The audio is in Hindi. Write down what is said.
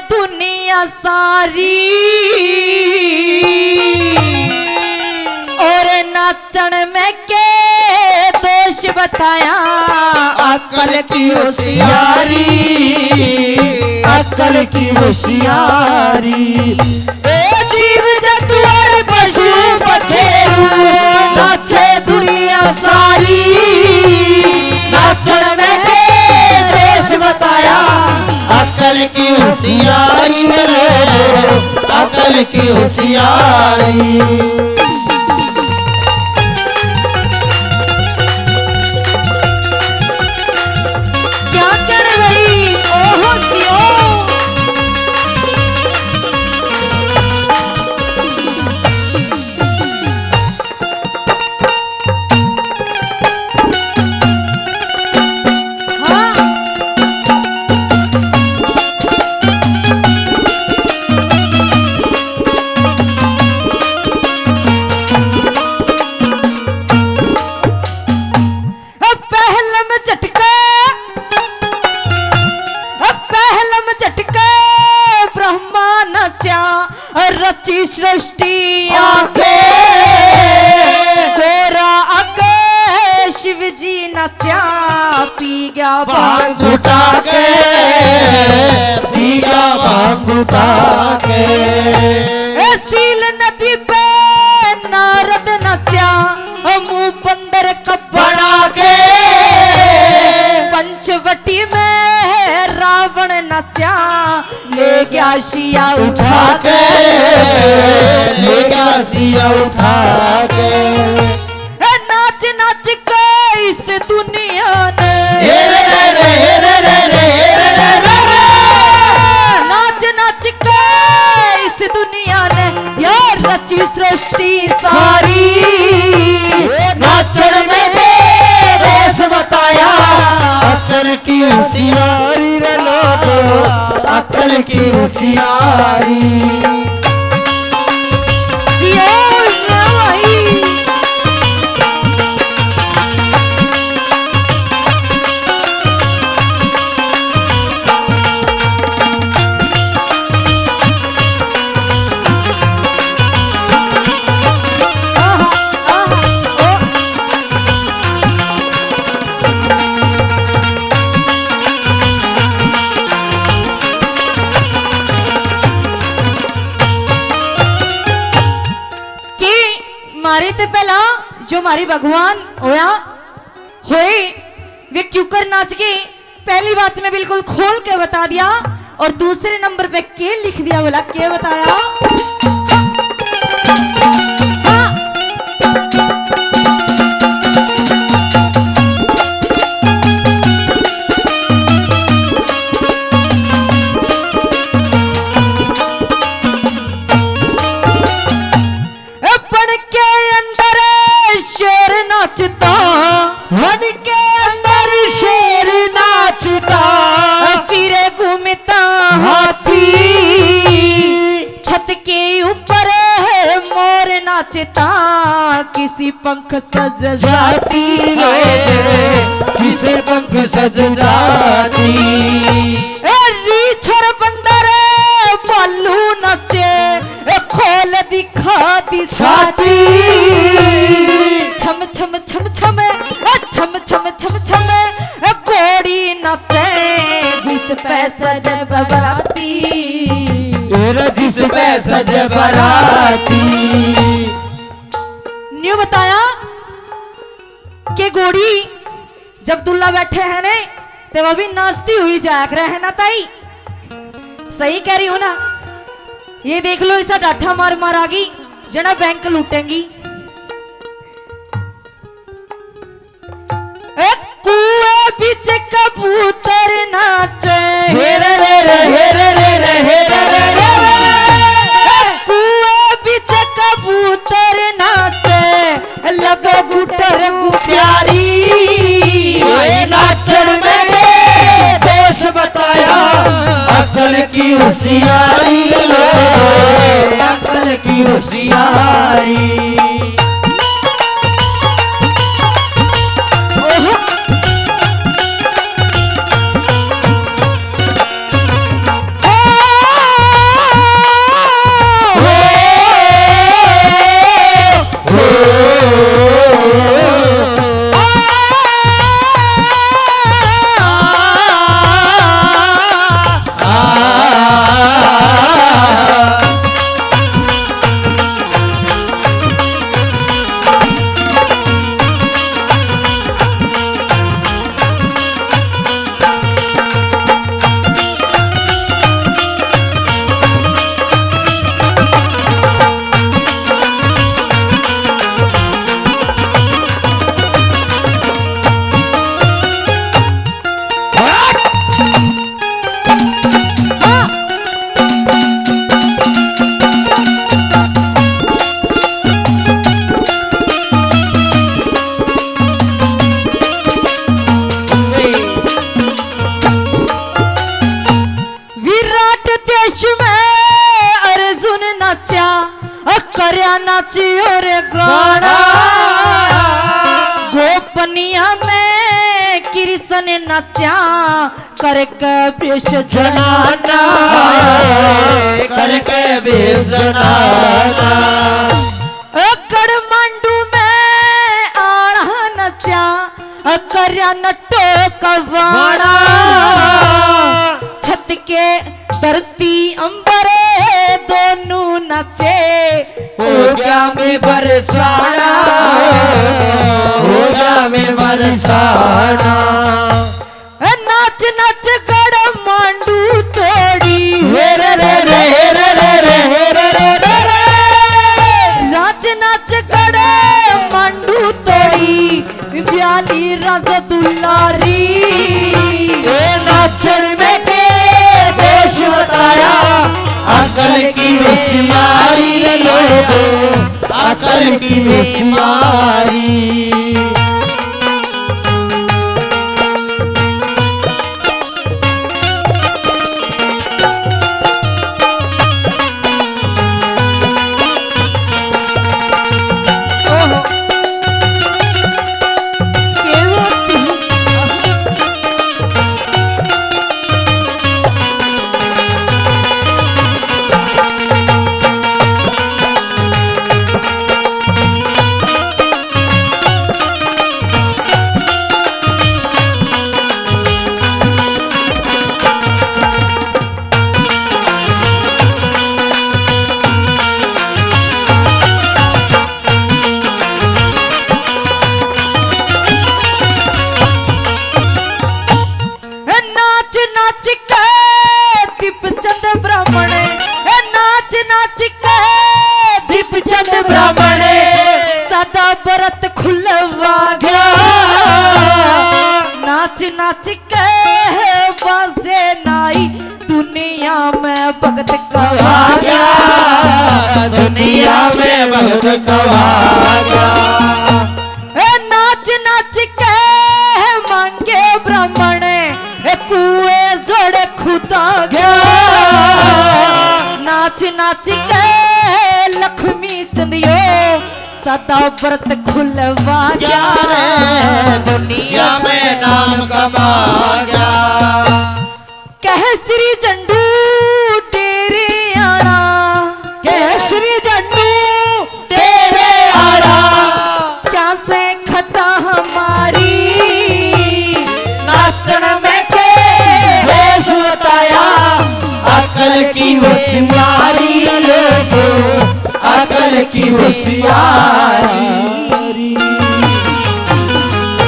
दुनिया सारी और नाचन में के दोष बताया अक्ल की होशियारी, अक्ल की होशियारी। जीव जंतु और पशु पखेरु नाचे दुनिया सारी, नाचन में देश बताया अक्ल की होशियारी, अक्ल की होशियारी। रची सृष्टि आके तेरा आके शिव जी नचा पी गया भांग उठा के, पी गया भांग उठा के। सील नदी पे नारद नचा मुंह बंदर कपड़ा के। पंचवटी में रावण नचा ले गया सिया उठा के, ले गया सिया उठा के। नाच नाच के इस दुनिया ने नाच नाच के इस दुनिया ने यार रची सृष्टि सारी। नाचन में देश बताया अक्ल की होशियारी रे लोगो, अक्ल की होशियारी। मारे ते पहला जो हमारी भगवान होया होए वे क्यों कर नाच गए। पहली बात में बिल्कुल खोल के बता दिया और दूसरे नंबर पे के लिख दिया, बोला के बताया। नाचता किसी पंख सज जाती, किसी पंख सज जाती। रीछर बंदर बालू नाचे खोल दिखा दी छाती। छम छम छम छम छम छम छम छम घोड़ी नाचे जिस पे सज बराती, जिस पे सज बराती। न्यू बताया कि घोड़ी जब दुल्ला बैठे हैं ने तो वो भी नाचती हुई जाग रहे हैं ना ताई, सही कह रही हो ना। ये देख लो ऐसा डाठा मार मार आ गई जना बैंक लूटेंगी। कुएं बीच कबूतर नाचे हेरे रे रे हेरे रे रे हेरे रे रे। कुएं बीच कबूतर नाचे लगो गुटर प्यारी। नाचन में देश बताया अक्ल की होशियारी, अक्ल की होशियारी। देश में अर्जुन नाचा करया नाची और गाना गोपनिया में कृष्ण नाचा करके बेश जनाना करके बेश जनाना कड़मंडू में आड़ा नचा करया नटो कवाना छत के धरती अंबरे दोनों नचे हो गया में बरसाना हो गया में बरसाना नाच नाच कड़मंडू तोड़ी हेरे रे रे हेरे रे रे हेरे रे रे रे नाच नाच कड़मंडू तोड़ी ब्याली रज दुलारी नाचन में के देश बताया अकल की होशियारी लोगो अकल की होशियारी नाच नाच के बाजे नाई दुनिया में भगत कहा गया दुनिया में भगत कहा गया नाच नाच के मांगे ब्राह्मण कुएं जोड़े खुदा गया नाच नाच के लक्ष्मी चंदियो सदा व्रत खुलवा गया दुनिया में नाम कमा गया केसरी झंडू तेरे आड़ा केसरी झंडू तेरे आड़ा क्या से खता हमारी नाचन में के देश बताया अकल की होशियारी लोगो अकल की होशियारी